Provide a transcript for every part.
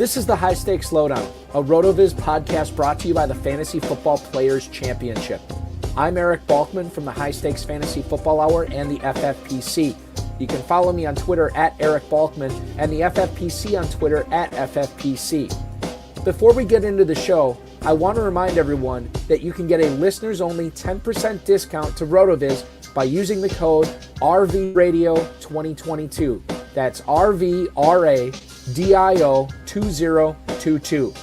This is the High-Stakes Lowdown, a RotoViz podcast brought to you by the Fantasy Football Players Championship. I'm Eric Balkman from the High-Stakes Fantasy Football Hour and the FFPC. You can follow me on Twitter at Eric Balkman and the FFPC on Twitter at FFPC. Before we get into the show, I want to remind everyone that you can get a listeners-only 10% discount to RotoViz by using the code RVRadio2022. That's RVRADIO2022.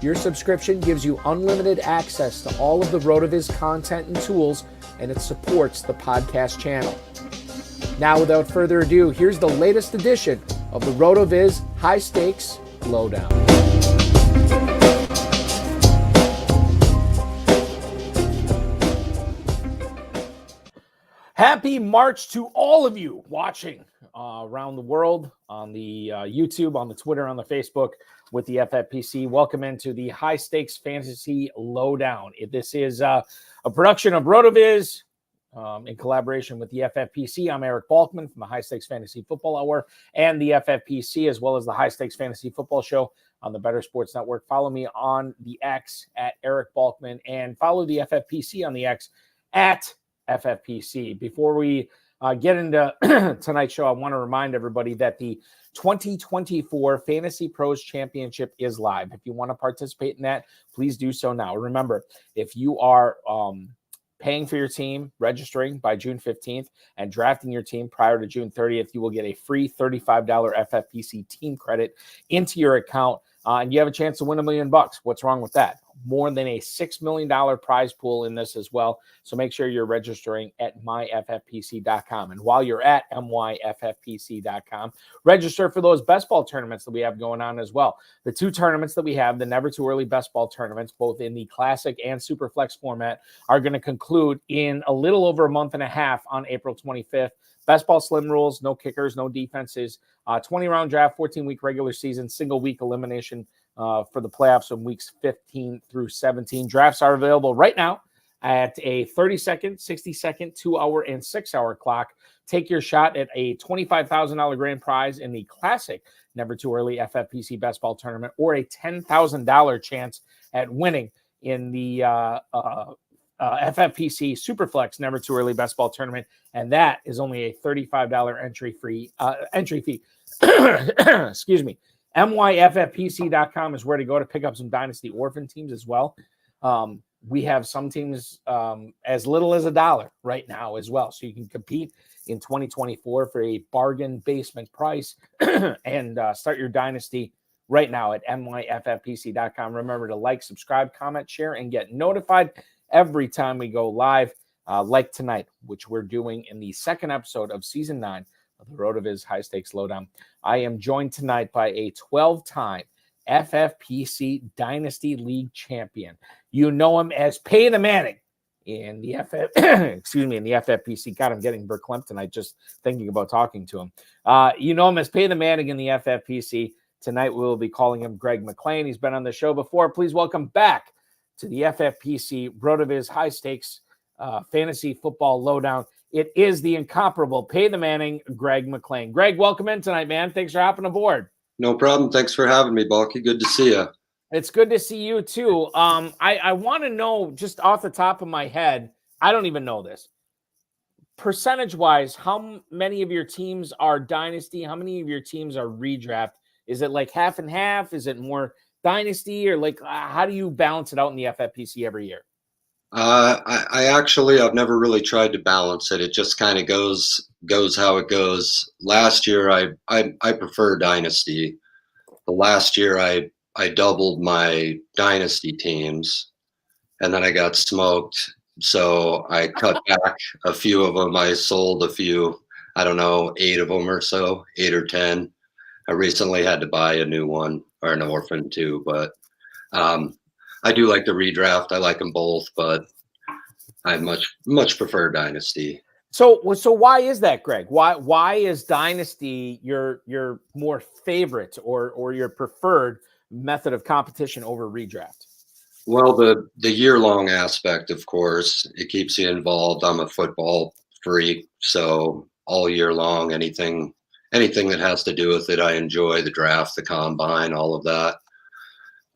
Your subscription gives you unlimited access to all of the RotoViz content and tools, and it supports the podcast channel. Now, without further ado, here's the latest edition of the RotoViz High-Stakes Lowdown. Happy March to all of you watching around the world on the YouTube, on the Twitter, on the Facebook with the FFPC. Welcome into the High Stakes Fantasy Lowdown. This is a production of RotoViz in collaboration with the FFPC. I'm Eric Balkman from the High Stakes Fantasy Football Hour and the FFPC, as well as the High Stakes Fantasy Football Show on the Better Sports Network. Follow me on the X at Eric Balkman and follow the FFPC on the X at FFPC. Before we get into tonight's show, I want to remind everybody that the 2024 FantasyPros Championship is live. If you want to participate in that, please do so now. Remember, if you are paying for your team, registering by June 15th, and drafting your team prior to June 30th, you will get a free $35 FFPC team credit into your account, and you have a chance to win $1 million. What's wrong with that? More than a $6 million prize pool in this as well. So make sure you're registering at myffpc.com. And while you're at myffpc.com, register for those best ball tournaments that we have going on as well. The two tournaments that we have, the Never Too Early Best Ball tournaments, both in the Classic and Superflex format, are going to conclude in a little over a month and a half on April 25th. Best ball slim rules, no kickers, no defenses, 20-round draft, 14-week regular season, single-week elimination for the playoffs from weeks 15 through 17. Drafts are available right now at a 30-second, 60-second, 2-hour, and 6-hour clock. Take your shot at a $25,000 grand prize in the Classic Never Too Early FFPC Best Ball Tournament, or a $10,000 chance at winning in the FFPC Superflex Never Too Early Best Ball Tournament, and that is only a $35 entry fee. Excuse me. myffpc.com is where to go to pick up some Dynasty orphan teams as well. We have some teams as little as $1 right now as well, so you can compete in 2024 for a bargain basement price and start your Dynasty right now at myffpc.com. Remember to like, subscribe, comment, share, and get notified every time we go live, like tonight, which we're doing in the second episode of Season 9 of the RotoViz High Stakes Lowdown. I am joined tonight by a 12-time FFPC Dynasty League champion. You know him as Pay the Manning in the FFPC. God, I'm getting verklempt tonight just thinking about talking to him. You know him as Pay the Manning in the FFPC. Tonight we will be calling him Greg McClain. He's been on the show before. Please welcome back to the FFPC RotoViz High Stakes Fantasy Football Lowdown. It is the incomparable Pay the Manning, Greg McClain. Greg, welcome in tonight, man. Thanks for hopping aboard. No problem. Thanks for having me, Balky. Good to see you. It's good to see you too. I want to know, just off the top of my head, I don't even know this. Percentage-wise, how many of your teams are Dynasty? How many of your teams are redraft? Is it like half and half? Is it more Dynasty, or like how do you balance it out in the FFPC every year? I've never really tried to balance it. It just kind of goes how it goes. Last year, I prefer Dynasty. The last year, I doubled my Dynasty teams, and then I got smoked. So I cut back a few of them. I sold a few, I don't know, 8 of them or so, 8 or 10. I recently had to buy a new one, or an orphan too, but I do like the redraft. I like them both, but I much prefer Dynasty. So why is that, Greg? Why is Dynasty your more favorite or your preferred method of competition over redraft? Well, the year-long aspect, of course, it keeps you involved. I'm a football freak, so all year long, anything that has to do with it, I enjoy. The draft, the combine, all of that.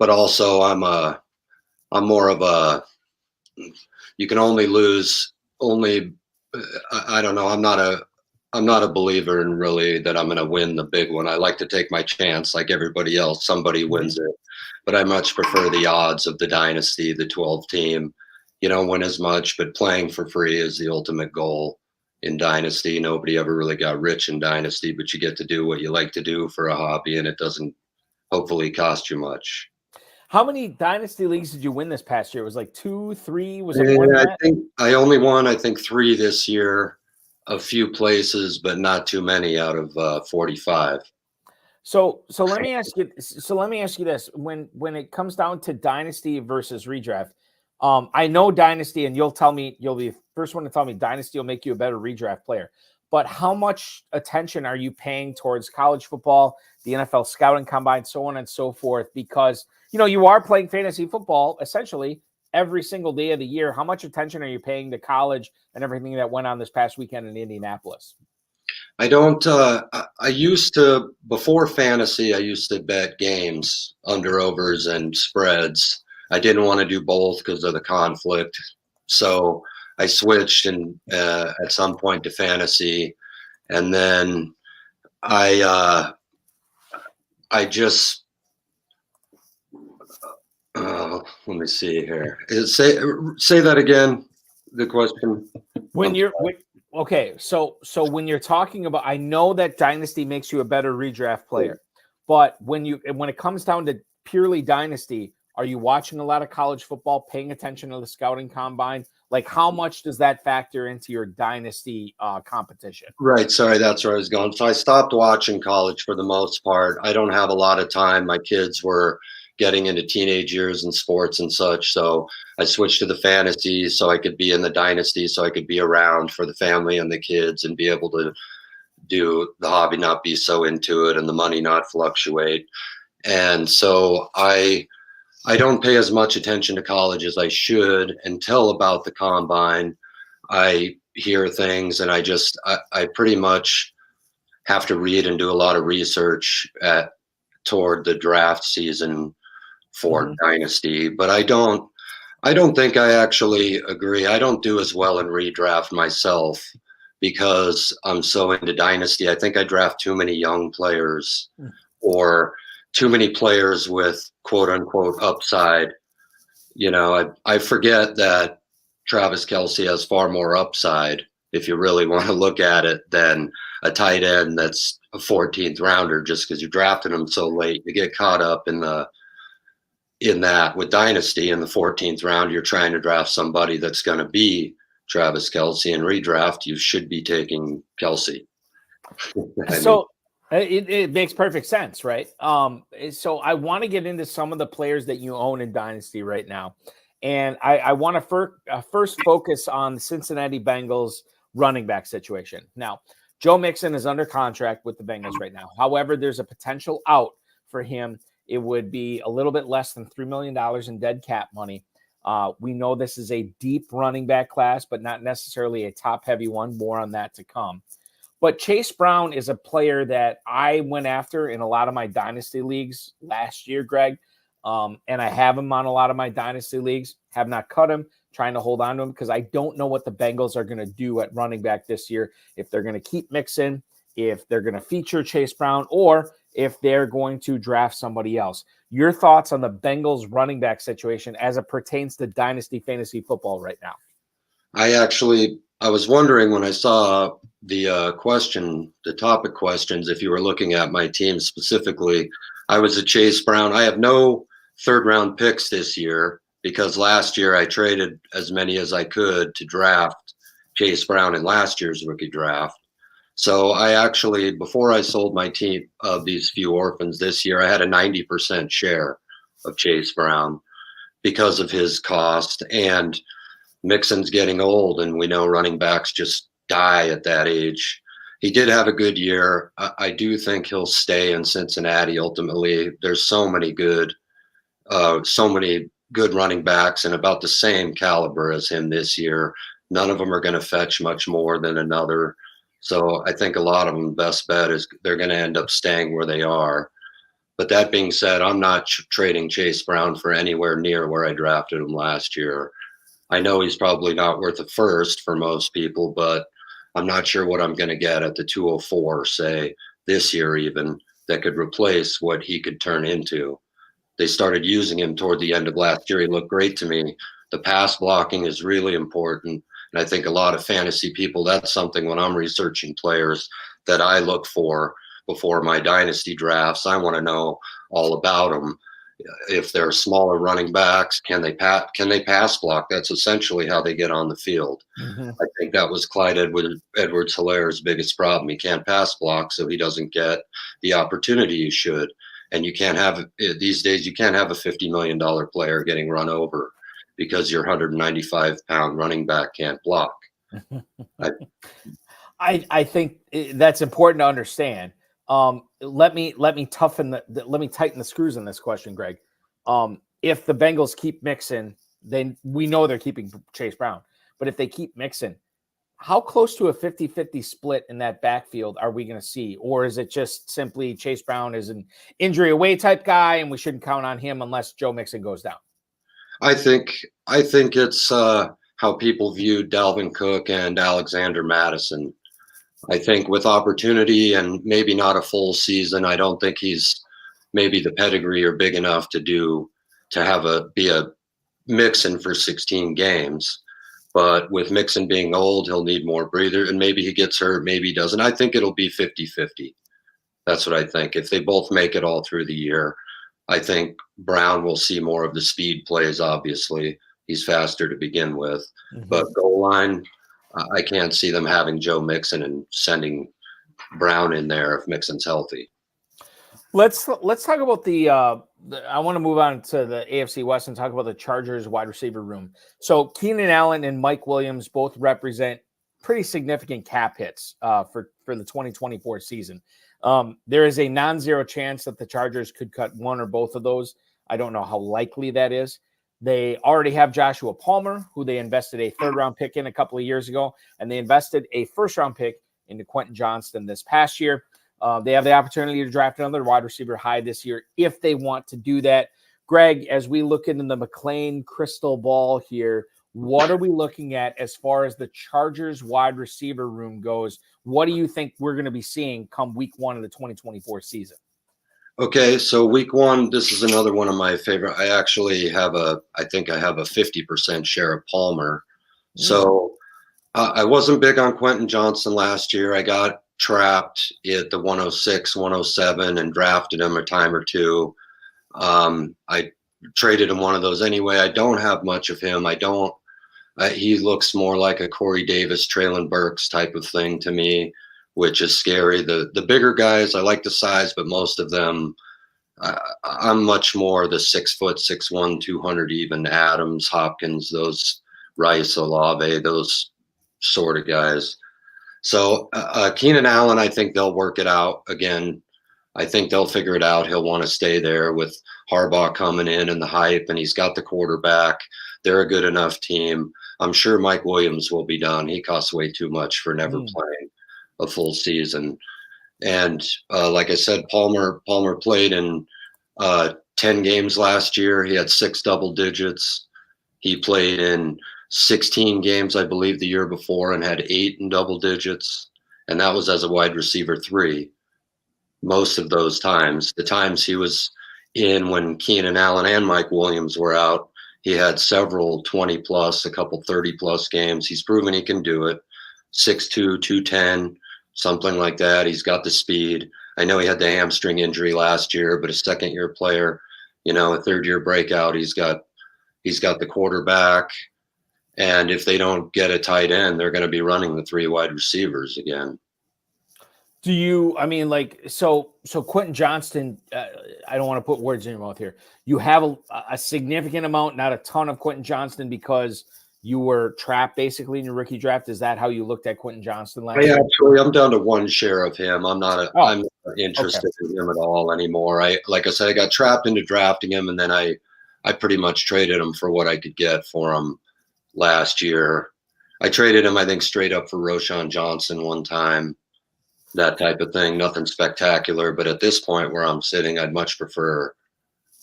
but also I'm more of a, you can only lose only, I don't know. I'm not a believer in really that I'm going to win the big one. I like to take my chance like everybody else. Somebody wins it, but I much prefer the odds of the dynasty, the 12 team. You don't win as much, but playing for free is the ultimate goal in dynasty. Nobody ever really got rich in dynasty, but you get to do what you like to do for a hobby, and it doesn't hopefully cost you much. How many dynasty leagues did you win this past year? It was like 2, 3? Was it more than I that? think I only won, I think 3 this year, a few places, but not too many out of 45. So let me ask you. So let me ask you this: when it comes down to dynasty versus redraft, I know dynasty, and you'll be the first one to tell me dynasty will make you a better redraft player. But how much attention are you paying towards college football, the NFL scouting combine, so on and so forth? Because you are playing fantasy football essentially every single day of the year. How much attention are you paying to college and everything that went on this past weekend in Indianapolis? I don't, I used to, before fantasy, I used to bet games, under-overs, and spreads. I didn't want to do both because of the conflict. So I switched at some point to fantasy. And then I just, let me see here. Say that again, the question. Okay, so when you're talking about, I know that dynasty makes you a better redraft player, but when it comes down to purely dynasty, are you watching a lot of college football, paying attention to the scouting combine? Like, how much does that factor into your dynasty competition? Right. Sorry, that's where I was going. So I stopped watching college for the most part. I don't have a lot of time. My kids were getting into teenage years and sports and such. So I switched to the fantasy so I could be in the dynasty, so I could be around for the family and the kids and be able to do the hobby, not be so into it and the money not fluctuate. And so I don't pay as much attention to college as I should until about the combine. I hear things and I pretty much have to read and do a lot of research toward the draft season for dynasty, but I don't think I actually agree. I don't do as well in redraft myself because I'm so into dynasty. I think I draft too many young players or too many players with quote unquote upside. I forget that Travis Kelce has far more upside, if you really want to look at it, than a tight end that's a 14th rounder just because you drafted him so late. You get caught up in that with dynasty in the 14th round. You're trying to draft somebody that's going to be Travis Kelce. In redraft, you should be taking Kelce. It makes perfect sense, right? So I want to get into some of the players that you own in dynasty right now. And I want to first focus on the Cincinnati Bengals running back situation. Now, Joe Mixon is under contract with the Bengals right now. However, there's a potential out for him. It would be a little bit less than $3 million in dead cap money. We know this is a deep running back class, but not necessarily a top-heavy one. More on that to come. But Chase Brown is a player that I went after in a lot of my dynasty leagues last year, Greg. And I have him on a lot of my dynasty leagues. Have not cut him, trying to hold on to him because I don't know what the Bengals are going to do at running back this year. If they're going to keep Mixon, if they're going to feature Chase Brown, or if they're going to draft somebody else. Your thoughts on the Bengals running back situation as it pertains to dynasty fantasy football right now? I was wondering when I saw the topic questions, if you were looking at my team specifically. I was a Chase Brown. I have no third-round picks this year because last year I traded as many as I could to draft Chase Brown in last year's rookie draft. So I actually, before I sold my team of these few orphans this year, I had a 90% share of Chase Brown because of his cost. And Mixon's getting old, and we know running backs just die at that age. He did have a good year. I do think he'll stay in Cincinnati ultimately. There's so many good running backs and about the same caliber as him this year. None of them are going to fetch much more than another. So I think a lot of them, best bet is they're going to end up staying where they are. But that being said, I'm not trading Chase Brown for anywhere near where I drafted him last year. I know he's probably not worth a first for most people, but I'm not sure what I'm going to get at the 204, say, this year even, that could replace what he could turn into. They started using him toward the end of last year. He looked great to me. The pass blocking is really important. And I think a lot of fantasy people, that's something when I'm researching players that I look for before my dynasty drafts. I want to know all about them. If they're smaller running backs, can they pass block? That's essentially how they get on the field. Mm-hmm. I think that was Clyde Edwards-Hilaire's biggest problem. He can't pass block, so he doesn't get the opportunity he should. And you can't have these days. You can't have a $50 million player getting run over because your 195-pound running back can't block. I think that's important to understand. Let me tighten the screws in this question, Greg. If the Bengals keep mixing, then we know they're keeping Chase Brown. But if they keep mixing, how close to a 50-50 split in that backfield are we going to see? Or is it just simply Chase Brown is an injury away type guy and we shouldn't count on him unless Joe Mixon goes down? I think it's how people view Dalvin Cook and Alexander Mattison. I think with opportunity and maybe not a full season, I don't think he's maybe the pedigree or big enough to be a Mixon for 16 games. But with Mixon being old, he'll need more breather, and maybe he gets hurt, maybe he doesn't. I think it'll be 50-50. That's what I think. If they both make it all through the year, I think Brown will see more of the speed plays, obviously. He's faster to begin with. Mm-hmm. But goal line, I can't see them having Joe Mixon and sending Brown in there if Mixon's healthy. Let's talk about I want to move on to the AFC West and talk about the Chargers wide receiver room. So Keenan Allen and Mike Williams both represent pretty significant cap hits for the 2024 season. There is a non-zero chance that the Chargers could cut one or both of those. I don't know how likely that is. They already have Joshua Palmer, who they invested a third-round pick in a couple of years ago, and they invested a first-round pick into Quentin Johnston this past year. They have the opportunity to draft another wide receiver high this year if they want to do that. Greg, as we look into the McClain crystal ball here, what are we looking at as far as the Chargers wide receiver room goes? What do you think we're going to be seeing come week one of the 2024 season? Okay, so week one, this is another one of my favorite. I think I have a 50% share of Palmer. So I wasn't big on Quentin Johnston last year. I got trapped at the 106, 107 and drafted him a time or two. I traded him one of those anyway. I don't have much of him. He looks more like a Corey Davis, Traylon Burks type of thing to me, which is scary. The bigger guys, I like the size, but most of them, I'm much more the 6 foot, 6'1", 200 even, Adams, Hopkins, those Rice, Olave, those sort of guys. So Keenan Allen, I think they'll work it out again. I think they'll figure it out. He'll want to stay there with Harbaugh coming in and the hype, and he's got the quarterback. They're a good enough team. I'm sure Mike Williams will be done. He costs way too much for never playing a full season. And like I said, Palmer played in 10 games last year. He had 6 double digits. He played in 16 games, I believe, the year before and had 8 in double digits. And that was as a wide receiver 3. Most of those times, the times he was in when Keenan Allen and Mike Williams were out, he had several 20-plus, a couple 30-plus games. He's proven he can do it. 6'2", 210, something like that. He's got the speed. I know he had the hamstring injury last year, but a second-year player, a third-year breakout. He's got the quarterback. And if they don't get a tight end, they're going to be running the 3 wide receivers again. So Quentin Johnston, I don't want to put words in your mouth here. You have a significant amount, not a ton of Quentin Johnston because you were trapped basically in your rookie draft. Is that how you looked at Quentin Johnston last year? I'm down to 1 share of him. I'm not interested in him at all anymore. Like I said, I got trapped into drafting him, and then I pretty much traded him for what I could get for him last year. I traded him, I think, straight up for Roschon Johnson one time. that type of thing. Nothing spectacular. But at this point where I'm sitting, I'd much prefer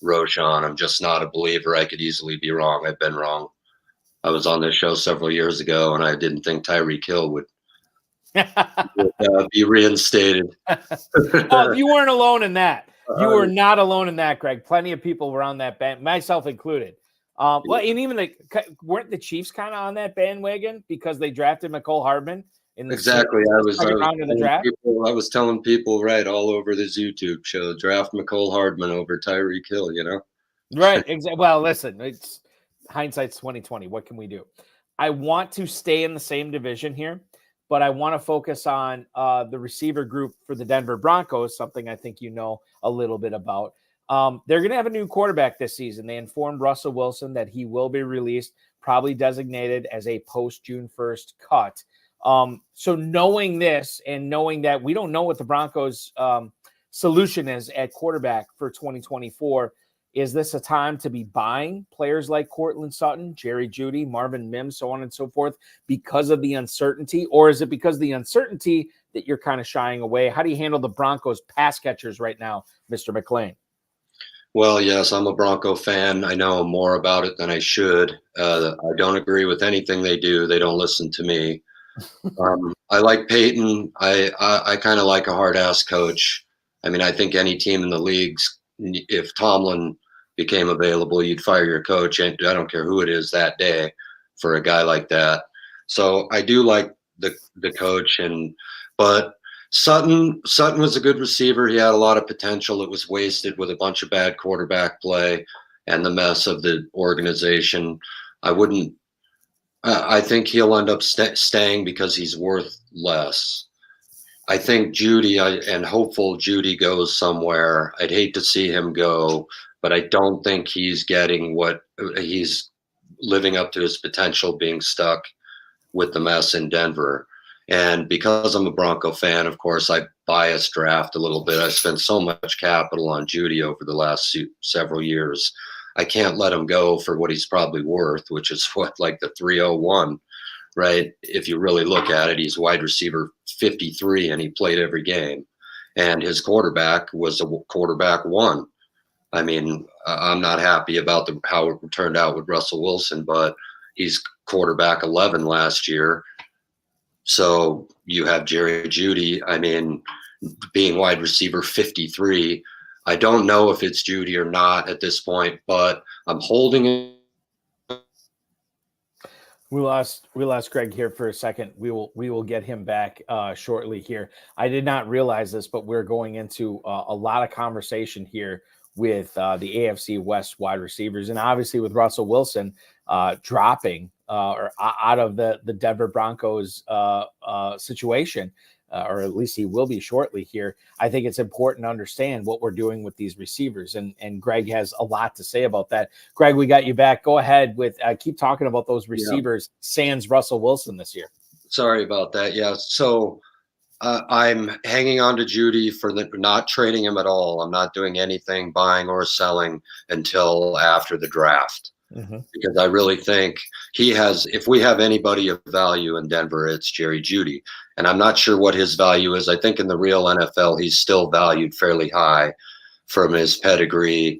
Roshan. I'm just not a believer. I could easily be wrong. I've been wrong. I was on this show several years ago, and I didn't think Tyreek Hill would be reinstated. Oh, you weren't alone in that. You were not alone in that, Greg. Plenty of people were on that band, myself included. Well, and even weren't the Chiefs kind of on that bandwagon because they drafted McCole Hardman in the exactly. second round of the draft? I was telling people right all over this YouTube show, draft McCole Hardman over Tyreek Hill. You know, right? Exactly. Well, listen, it's hindsight's 2020. What can we do? I want to stay in the same division here, but I want to focus on the receiver group for the Denver Broncos, something I think you know a little bit about. They're going to have a new quarterback this season. They informed Russell Wilson that he will be released, probably designated as a post-June 1st cut. So knowing this and knowing that we don't know what the Broncos' solution is at quarterback for 2024, is this a time to be buying players like Courtland Sutton, Jerry Jeudy, Marvin Mims, so on and so forth, because of the uncertainty? Or is it because of the uncertainty that you're kind of shying away? How do you handle the Broncos pass catchers right now, Mr. McClain? Well, yes, I'm a Bronco fan. I know more about it than I should. I don't agree with anything they do. They don't listen to me. I like Peyton. I kind of like a hard-ass coach. I mean, I think any team in the leagues, if Tomlin became available, you'd fire your coach, and I don't care who it is that day for a guy like that. So I do like the coach, but Sutton was a good receiver. He had a lot of potential. It was wasted with a bunch of bad quarterback play and the mess of the organization. I think he'll end up staying because he's worth less. I think Jeudy, and hopeful Jeudy goes somewhere. I'd hate to see him go, but I don't think he's getting what he's living up to his potential being stuck with the mess in Denver. And because I'm a Bronco fan, of course, I bias draft a little bit. I spent so much capital on Jeudy over the last several years. I can't let him go for what he's probably worth, which is like the 301, right? If you really look at it, he's wide receiver 53 and he played every game. And his quarterback was a quarterback 1. I mean, I'm not happy about how it turned out with Russell Wilson, but he's quarterback 11 last year. So you have Jerry Jeudy, I mean, being wide receiver 53. I don't know if it's Jeudy or not at this point, but I'm holding it. We lost Greg here for a second. We will get him back shortly here. I did not realize this, but we're going into a lot of conversation here with the AFC West wide receivers, and obviously with Russell Wilson dropping or out of the Denver Broncos situation, or at least he will be shortly here. I think it's important to understand what we're doing with these receivers, and Greg has a lot to say about that. Greg, we got you back. Go ahead with keep talking about those receivers, sans Russell Wilson this year. Sorry about that. Yeah, so I'm hanging on to Jeudy for not trading him at all. I'm not doing anything buying or selling until after the draft. Mm-hmm. Because I really think he has, if we have anybody of value in Denver, it's Jerry Jeudy. And I'm not sure what his value is. I think in the real NFL, he's still valued fairly high from his pedigree,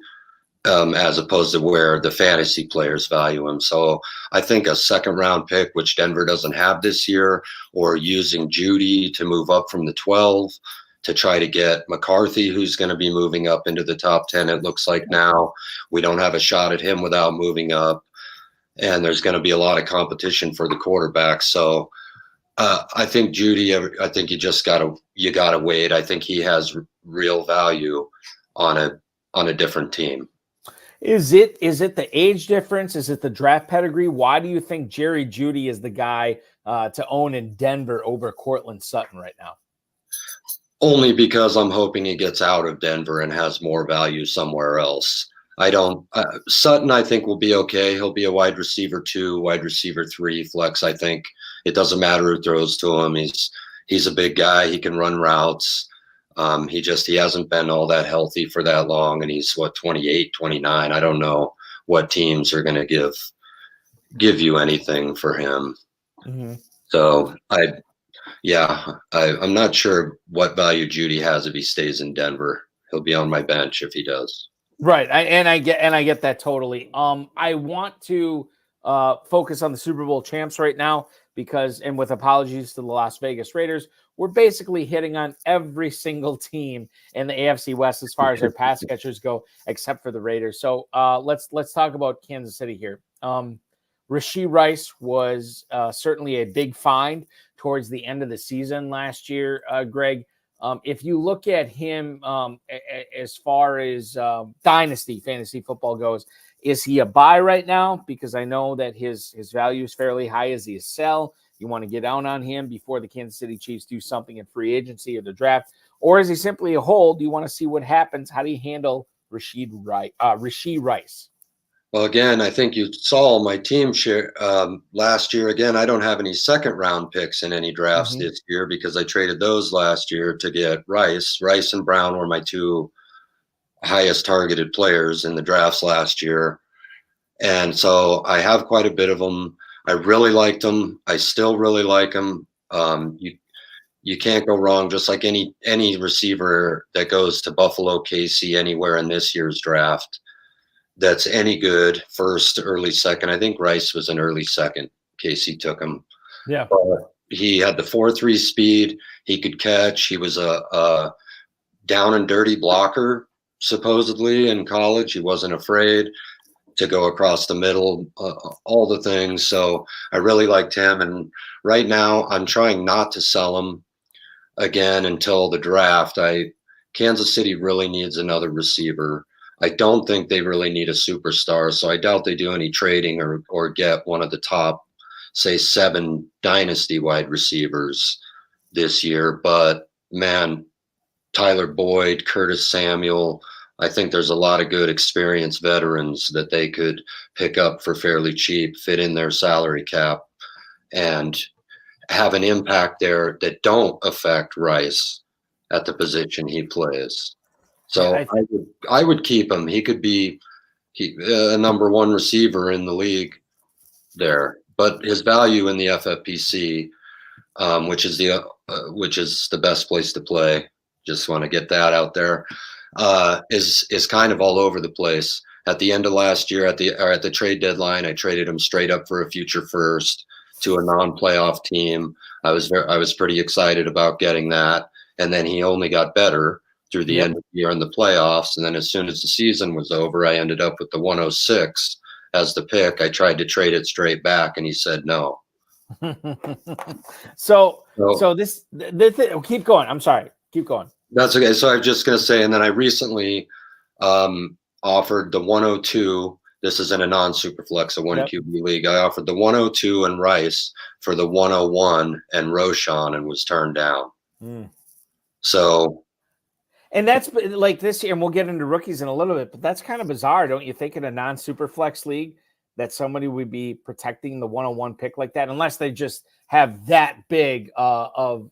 as opposed to where the fantasy players value him. So I think a second-round pick, which Denver doesn't have this year, or using Jeudy to move up from the 12 to try to get McCarthy, who's going to be moving up into the top 10. It looks like now we don't have a shot at him without moving up, and there's going to be a lot of competition for the quarterback. So I think Jeudy, I think you gotta wait. I think he has real value on a different team. Is it the age difference? Is it the draft pedigree? Why do you think Jerry Jeudy is the guy to own in Denver over Courtland Sutton right now? Only because I'm hoping he gets out of Denver and has more value somewhere else. Sutton, I think, will be okay. He'll be a wide receiver 2, wide receiver 3 flex. I think it doesn't matter who throws to him. He's a big guy. He can run routes. He hasn't been all that healthy for that long. And he's 28, 29. I don't know what teams are going to give you anything for him. Mm-hmm. So Yeah, I'm not sure what value Judy has if he stays in Denver. He'll be on my bench if he does. Right. I get that totally. I want to focus on the Super Bowl champs right now because, and with apologies to the Las Vegas Raiders, we're basically hitting on every single team in the AFC West as far as their pass catchers go, except for the Raiders. So let's talk about Kansas City here. Rashee Rice was certainly a big find towards the end of the season last year, Greg. If you look at him as far as Dynasty fantasy football goes, is he a buy right now? Because I know that his value is fairly high. Is he a sell? You want to get down on him before the Kansas City Chiefs do something in free agency or the draft? Or is he simply a hold? Do you want to see what happens? How do you handle Rashee Rice? Well, again, I think you saw my team share last year. Again, I don't have any second round picks in any drafts this year because I traded those last year to get Rice. Rice and Brown were my two highest targeted players in the drafts last year. And so I have quite a bit of them. I really liked them. I still really like them. You can't go wrong, just like any receiver that goes to Buffalo, KC, anywhere in this year's draft that's any good, first, early second. I think Rice was an early second. Casey took him. Yeah. He had the 4.3 speed. He could catch. He was a down and dirty blocker, supposedly, in college. He wasn't afraid to go across the middle, all the things. So I really liked him. And right now I'm trying not to sell him again until the draft. Kansas City really needs another receiver. I don't think they really need a superstar, so I doubt they do any trading or get one of the top, say, 7 dynasty wide receivers this year. But, man, Tyler Boyd, Curtis Samuel, I think there's a lot of good experienced veterans that they could pick up for fairly cheap, fit in their salary cap, and have an impact there that don't affect Rice at the position he plays. So I would keep him. He could be a number 1 receiver in the league there, but his value in the FFPC, which is the best place to play. Just want to get that out there. Is kind of all over the place. At the end of last year, at the trade deadline, I traded him straight up for a future first to a non-playoff team. I was pretty excited about getting that, and then he only got better through the end of the year in the playoffs. And then as soon as the season was over, I ended up with the 106 as the pick. I tried to trade it straight back, and he said no. So this keep going. I'm sorry. Keep going. That's okay. So I was just going to say, and then I recently offered the 102. This is in a non-Superflex, a 1 QB league. I offered the 102 and Rice for the 101 and Roschon and was turned down. So. And that's like this year, and we'll get into rookies in a little bit, but that's kind of bizarre, don't you think, in a non-Superflex league that somebody would be protecting the 101 pick like that, unless they just have that big of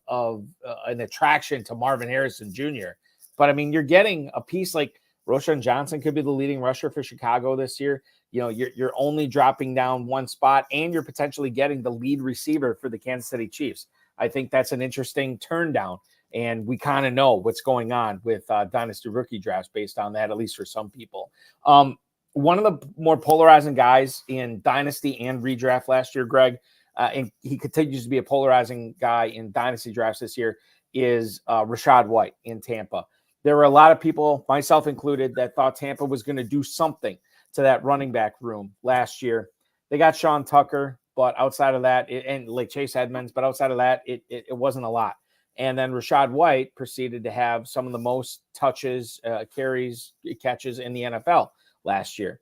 an attraction to Marvin Harrison Jr. But, I mean, you're getting a piece like Roschon Johnson could be the leading rusher for Chicago this year. You know, you're only dropping down 1 spot, and you're potentially getting the lead receiver for the Kansas City Chiefs. I think that's an interesting turn down. And we kind of know what's going on with Dynasty rookie drafts based on that, at least for some people. One of the more polarizing guys in Dynasty and redraft last year, Greg, and he continues to be a polarizing guy in Dynasty drafts this year, is Rachaad White in Tampa. There were a lot of people, myself included, that thought Tampa was going to do something to that running back room last year. They got Sean Tucker, but outside of that, and like Chase Edmonds, but outside of that, it wasn't a lot. And then Rachaad White proceeded to have some of the most touches, carries, catches in the NFL last year.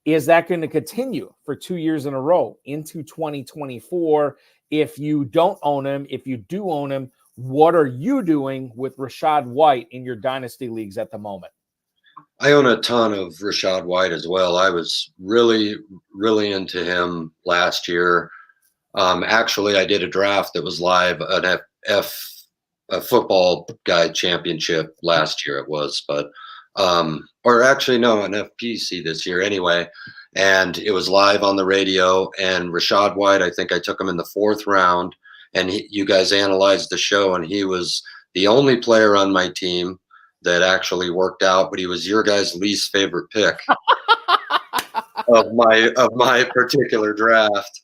Is that going to continue for 2 years in a row into 2024? If you don't own him, if you do own him, what are you doing with Rachaad White in your dynasty leagues at the moment? I own a ton of Rachaad White as well. I was really, really into him last year. Actually, I did a draft that was live, a football guide championship last year it was, but or actually no, an FPC this year anyway, and it was live on the radio. And Rachaad White, I think I took him in the 4th round, and you guys analyzed the show, and he was the only player on my team that actually worked out, but he was your guys' least favorite pick of my particular draft.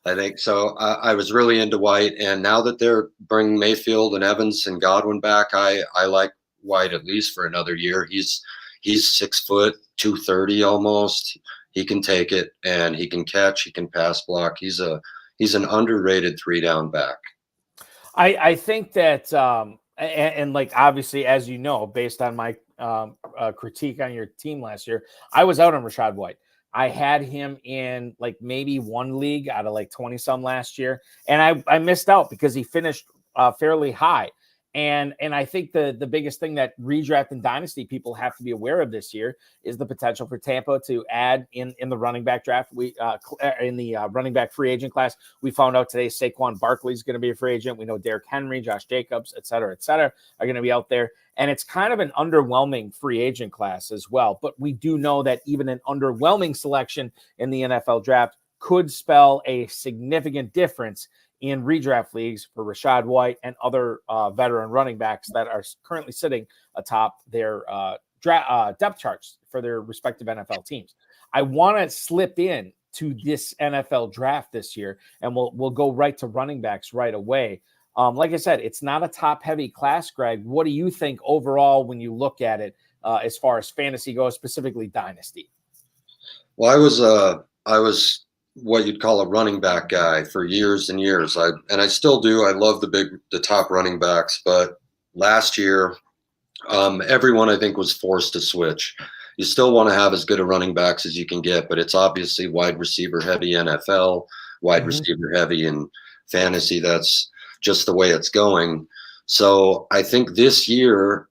I think so. I was really into White, and now that they're bringing Mayfield and Evans and Godwin back, I like White at least for another year. He's 6 foot, 230 almost. He can take it, and he can catch. He can pass block. He's an underrated 3-down back. I think that and like obviously, as you know, based on my critique on your team last year, I was out on Rachaad White. I had him in like maybe one league out of like 20 some last year. And I missed out because he finished fairly high. And I think the biggest thing that redraft and dynasty people have to be aware of this year is the potential for Tampa to add in the running back draft. We in the running back free agent class, we found out today Saquon Barkley is going to be a free agent. We know Derrick Henry, Josh Jacobs, et cetera, are going to be out there. And it's kind of an underwhelming free agent class as well. But we do know that even an underwhelming selection in the NFL draft could spell a significant difference in redraft leagues for Rachaad White and other veteran running backs that are currently sitting atop their depth charts for their respective NFL teams. I want to slip in to this NFL draft this year, and we'll go right to running backs right away. Like I said, it's not a top-heavy class, Greg. What do you think overall when you look at it as far as fantasy goes, specifically dynasty? Well, I was what you'd call a running back guy for years and years. I still do. I love the top running backs, but last year, everyone I think was forced to switch. You still want to have as good a running backs as you can get, but it's obviously wide receiver heavy NFL, wide receiver heavy in fantasy. That's just the way it's going. So I think this year,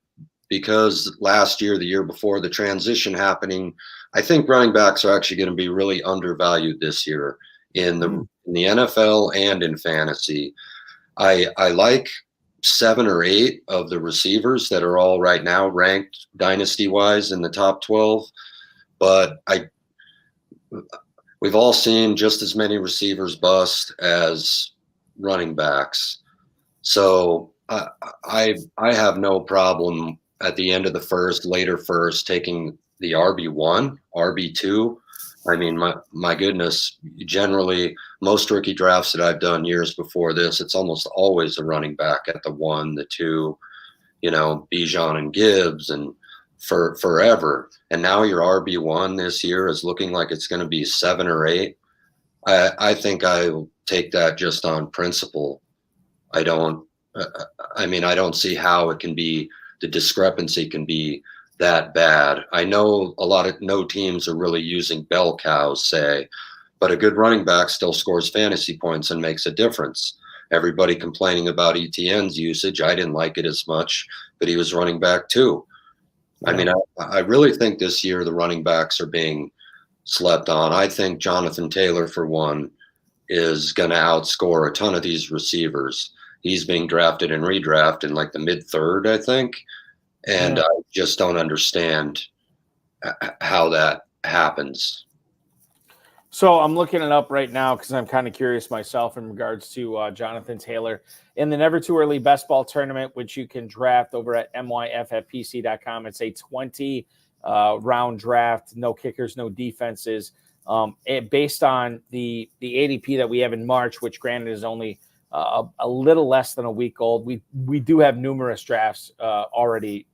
because last year, the year before, the transition happening, I think running backs are actually going to be really undervalued this year in the NFL and in fantasy. I like 7 or 8 of the receivers that are all right now ranked dynasty-wise in the top 12, but we've all seen just as many receivers bust as running backs. So I have no problem at the end of the first, later first, taking the RB1, RB2. I mean, my goodness, generally, most rookie drafts that I've done years before this, it's almost always a running back at the 1, the 2, Bijan and Gibbs and forever. And now your RB1 this year is looking like it's going to be 7 or 8. I think I'll take that just on principle. I don't see how it can be, the discrepancy can be that bad. I know no teams are really using bell cows, say, but a good running back still scores fantasy points and makes a difference. Everybody complaining about ETN's usage. I didn't like it as much, but he was running back too. Yeah. I mean, I really think this year the running backs are being slept on. I think Jonathan Taylor, for one, is going to outscore a ton of these receivers. He's being drafted and redrafted in like the mid-3rd, I think. And I just don't understand how that happens. So I'm looking it up right now because I'm kind of curious myself in regards to Jonathan Taylor in the Never Too Early Best Ball Tournament, which you can draft over at myffpc.com. It's a 20 round draft, no kickers, no defenses. Based on the ADP that we have in March, which granted is only a little less than a week old. We do have numerous drafts already,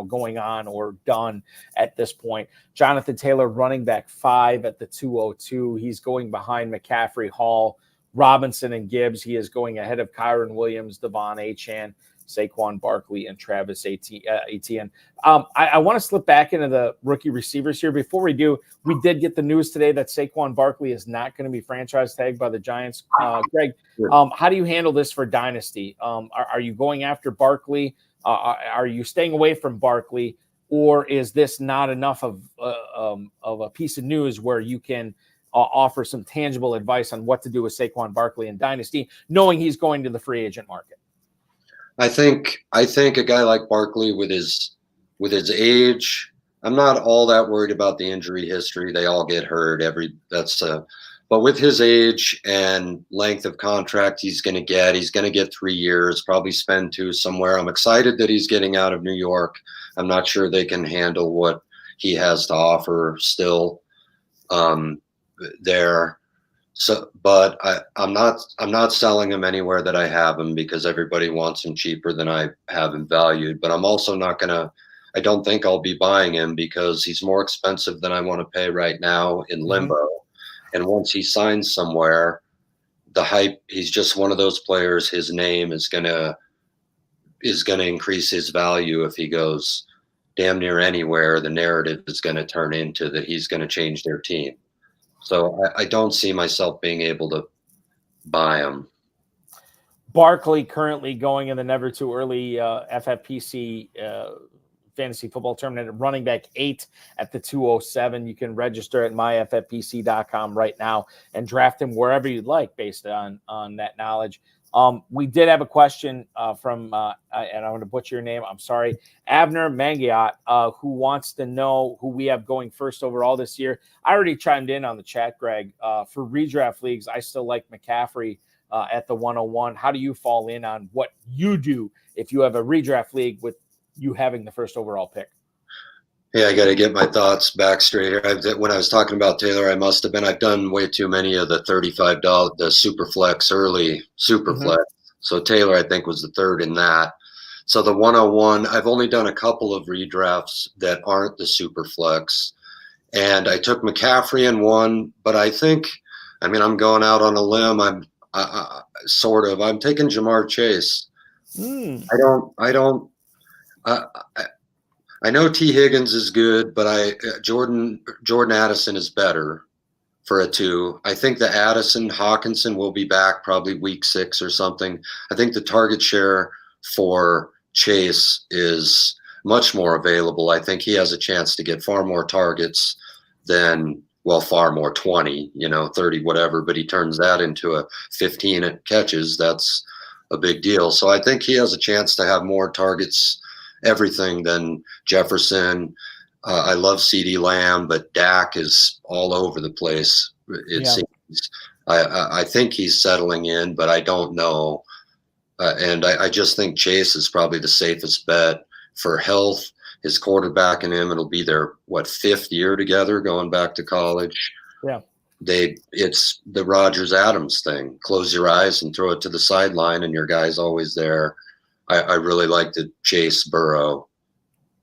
going on or done at this point. Jonathan Taylor, running back 5 at the 202. He's going behind McCaffrey, Hall, Robinson, and Gibbs. He is going ahead of Kyron Williams, Devon Achane, Saquon Barkley, and Travis Etienne. I want to slip back into the rookie receivers here. Before we do, we did get the news today that Saquon Barkley is not going to be franchise tagged by the Giants. Greg, how do you handle this for Dynasty? Are you going after Barkley? Are you staying away from Barkley? Or is this not enough of a piece of news where you can offer some tangible advice on what to do with Saquon Barkley in Dynasty, knowing he's going to the free agent market? I think a guy like Barkley with his age, I'm not all that worried about the injury history. They all get hurt. That's But with his age and length of contract he's going to get 3 years, probably spend 2 somewhere. I'm excited that he's getting out of New York. I'm not sure they can handle what he has to offer still there. So, but I'm not selling him anywhere that I have him because everybody wants him cheaper than I have him valued. But I'm also not gonna. I don't think I'll be buying him because he's more expensive than I want to pay right now in limbo. And once he signs somewhere, the hype. He's just one of those players. His name is gonna increase his value if he goes damn near anywhere. The narrative is going to turn into that he's going to change their team. So I don't see myself being able to buy him. Barkley currently going in the never too early FFPC fantasy football tournament, running back 8 at the 207. You can register at myffpc.com right now and draft him wherever you'd like based on that knowledge. We did have a question from, and I'm going to butcher your name, I'm sorry, Abner Mangiat, who wants to know who we have going first overall this year. I already chimed in on the chat, Greg. For redraft leagues, I still like McCaffrey at the 101. How do you fall in on what you do if you have a redraft league with you having the first overall pick? Yeah, I got to get my thoughts back straight here. When I was talking about Taylor, I've done way too many of the $35, the Superflex, early Superflex. So Taylor, I think, was the third in that. So the 101, I've only done a couple of redrafts that aren't the Superflex. And I took McCaffrey in one, but I'm going out on a limb. I'm taking Jamar Chase. I know T. Higgins is good, but Jordan Addison is better for a 2. I think the Hawkinson will be back probably week 6 or something. I think the target share for Chase is much more available. I think he has a chance to get far more targets than, far more, 20, 30, whatever, but he turns that into a 15 catches. That's a big deal. So I think he has a chance to have more targets, everything, than Jefferson. I love CeeDee Lamb, but Dak is all over the place. It seems. I think he's settling in, but I don't know. And I just think Chase is probably the safest bet for health. His quarterback and him, it'll be their 5th year together, going back to college. Yeah. It's the Rodgers-Adams thing. Close your eyes and throw it to the sideline, and your guy's always there. I really like the Chase Burrow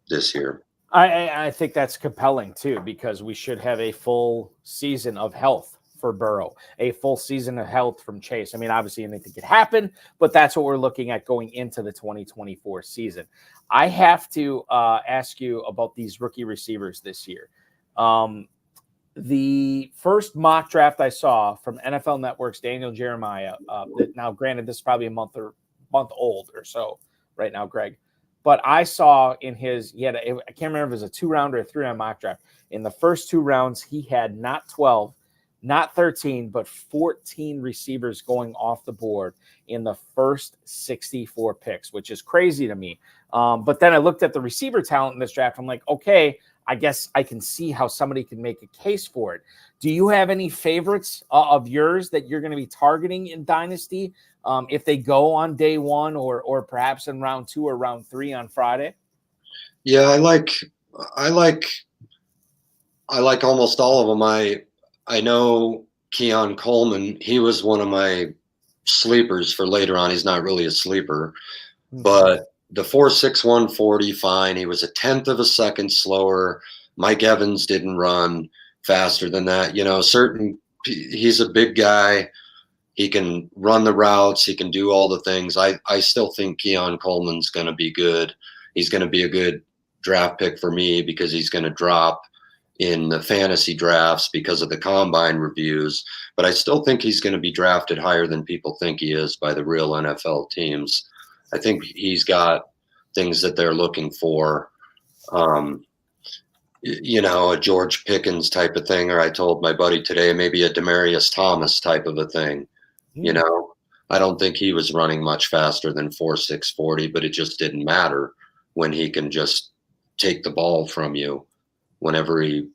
this year. I think that's compelling too, because we should have a full season of health for Burrow, a full season of health from Chase. I mean, obviously anything could happen, but that's what we're looking at going into the 2024 season. I have to ask you about these rookie receivers this year. The first mock draft I saw from NFL Network's Daniel Jeremiah, now granted, this is probably a month old or so right now, Greg, but I saw I can't remember if it was a 2-round or a 3-round mock draft. In the first 2 rounds, he had not 12, not 13, but 14 receivers going off the board in the first 64 picks, which is crazy to me. But then I looked at the receiver talent in this draft. I'm like, okay, I guess I can see how somebody can make a case for it. Do you have any favorites of yours that you're going to be targeting in Dynasty if they go on day 1 or perhaps in round 2 or round 3 on Friday? Yeah, I like almost all of them. I know Keon Coleman. He was one of my sleepers for later on. He's not really a sleeper, but the 4.61 40, fine. He was a 1/10 of a second slower. Mike Evans didn't run faster than that. He's a big guy. He can run the routes. He can do all the things. I still think Keon Coleman's going to be good. He's going to be a good draft pick for me because he's going to drop in the fantasy drafts because of the combine reviews. But I still think he's going to be drafted higher than people think he is by the real NFL teams. I think he's got things that they're looking for, a George Pickens type of thing, or I told my buddy today, maybe a Demaryius Thomas type of a thing. I don't think he was running much faster than 4.6 40, but it just didn't matter when he can just take the ball from you whenever he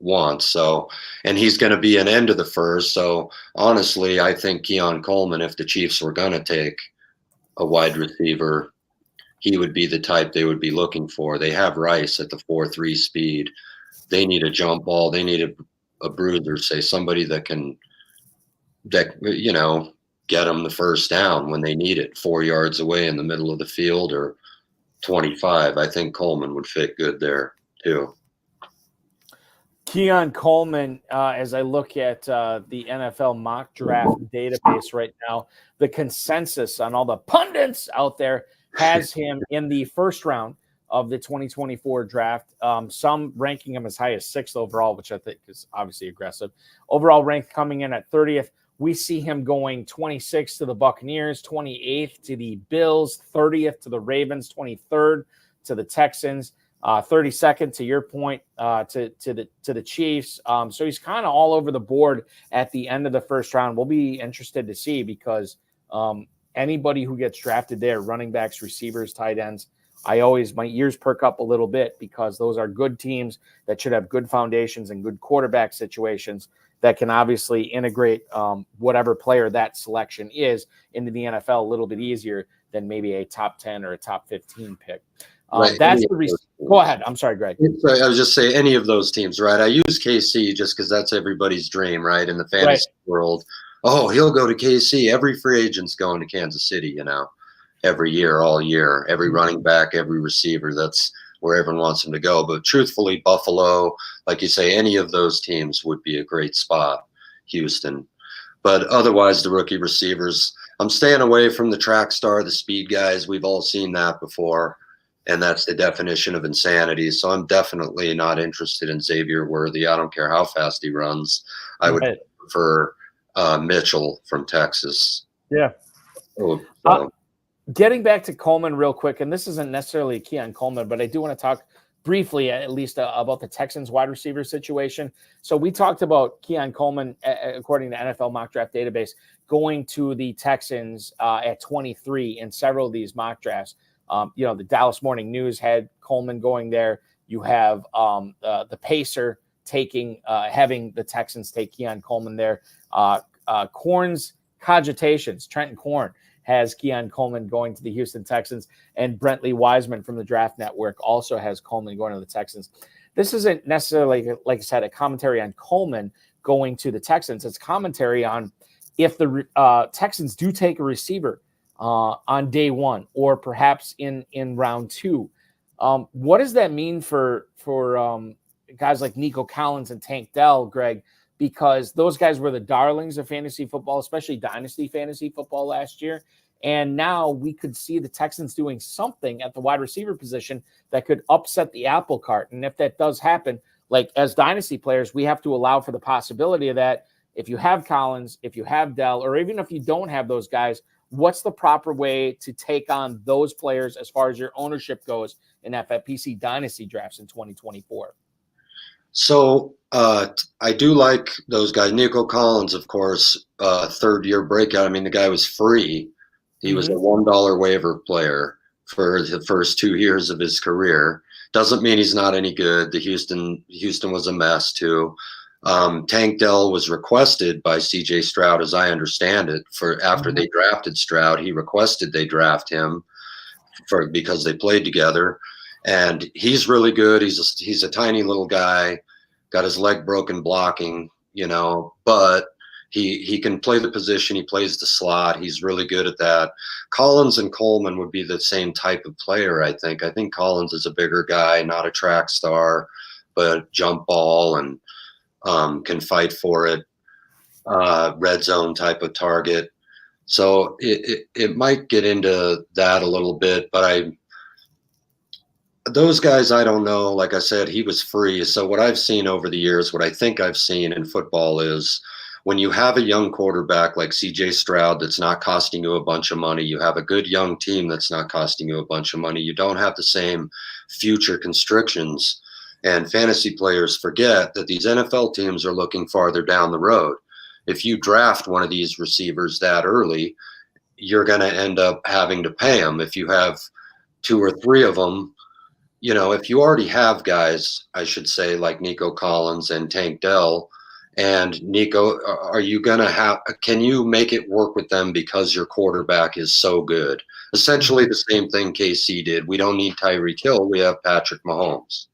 wants. So, and he's going to be an end of the first. So honestly, I think Keon Coleman, if the Chiefs were going to take a wide receiver, he would be the type they would be looking for. They have Rice at the 4.3 speed. They need a jump ball. They need a bruiser, say somebody that can, get them the first down when they need it, 4 yards away in the middle of the field or 25. I think Coleman would fit good there too. Keon Coleman, as I look at the NFL mock draft database right now, the consensus on all the pundits out there has him in the first round of the 2024 draft. Some ranking him as high as 6th overall, which I think is obviously aggressive. Overall rank coming in at 30th. We see him going 26th to the Buccaneers, 28th to the Bills, 30th to the Ravens, 23rd to the Texans, 32nd to your point to the Chiefs. So he's kind of all over the board at the end of the first round. We'll be interested to see because anybody who gets drafted there, running backs, receivers, tight ends, my ears perk up a little bit because those are good teams that should have good foundations and good quarterback situations that can obviously integrate whatever player that selection is into the NFL a little bit easier than maybe a top 10 or a top 15 pick. Right. That's the reason. Go ahead. I'm sorry, Greg. I was just saying any of those teams, right? I use KC just because that's everybody's dream, right? In the fantasy world. Oh, he'll go to KC. Every free agent's going to Kansas City, every year, all year. Every running back, every receiver, that's where everyone wants him to go. But truthfully, Buffalo, like you say, any of those teams would be a great spot. Houston. But otherwise, the rookie receivers, I'm staying away from the track star, the speed guys. We've all seen that before. And that's the definition of insanity. So I'm definitely not interested in Xavier Worthy. I don't care how fast he runs. I would prefer Mitchell from Texas. Yeah. Getting back to Coleman real quick, and this isn't necessarily Keon Coleman, but I do want to talk briefly at least about the Texans wide receiver situation. So we talked about Keon Coleman, according to NFL mock draft database, going to the Texans at 23 in several of these mock drafts. The Dallas Morning News had Coleman going there. You have the Pacer having the Texans take Keon Coleman there. Korn's Cogitations, Trenton Korn, has Keon Coleman going to the Houston Texans, and Brentley Wiseman from the Draft Network also has Coleman going to the Texans. This isn't necessarily, like I said, a commentary on Coleman going to the Texans. It's commentary on if the Texans do take a receiver on day one or perhaps in round two. What does that mean for guys like Nico Collins and Tank Dell, Greg? Because those guys were the darlings of fantasy football, especially Dynasty fantasy football last year. And now we could see the Texans doing something at the wide receiver position that could upset the apple cart. And if that does happen, like as Dynasty players, we have to allow for the possibility of that. If you have Collins, if you have Dell, or even if you don't have those guys, what's the proper way to take on those players as far as your ownership goes in FFPC Dynasty drafts in 2024? So I do like those guys. Nico Collins, of course, third-year breakout. I mean, the guy was free. He was a $1 waiver player for the first 2 years of his career. Doesn't mean he's not any good. Houston was a mess too. Tank Dell was requested by C.J. Stroud, as I understand it, for after they drafted Stroud. He requested they draft him because they played together, and he's really good. He's a tiny little guy, got his leg broken blocking, but he can play the position. He plays the slot. He's really good at that. Collins and Coleman would be the same type of player, I think. I think Collins is a bigger guy, not a track star, but jump ball and can fight for it, red zone type of target. So it might get into that a little bit, but those guys, I don't know. Like I said, he was free. So what I've seen over the years, what I think I've seen in football is when you have a young quarterback like C.J. Stroud that's not costing you a bunch of money, you have a good young team that's not costing you a bunch of money, you don't have the same future constrictions. And fantasy players forget that these NFL teams are looking farther down the road. If you draft one of these receivers that early, you're going to end up having to pay them. If you have 2 or 3 of them, you know, if you already have guys, I should say, like Nico Collins and Tank Dell, and Nico, are you going to can you make it work with them because your quarterback is so good? Essentially the same thing KC did. We don't need Tyreek Hill. We have Patrick Mahomes.